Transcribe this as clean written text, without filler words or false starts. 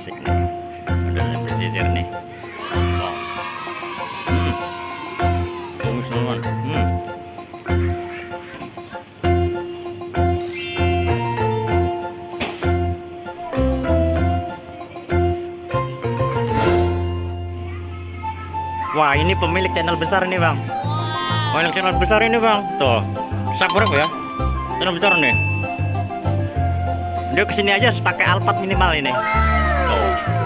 asik nih. Ondel Ondel Berjejer nih. Wow. Bagus teman. Wah, ini pemilik channel besar ini bang. Pemilik channel besar ini bang. Tuh, subscribe ya. Channel besar nih. Dia kesini aja harus pakai alpat minimal ini. Tuh.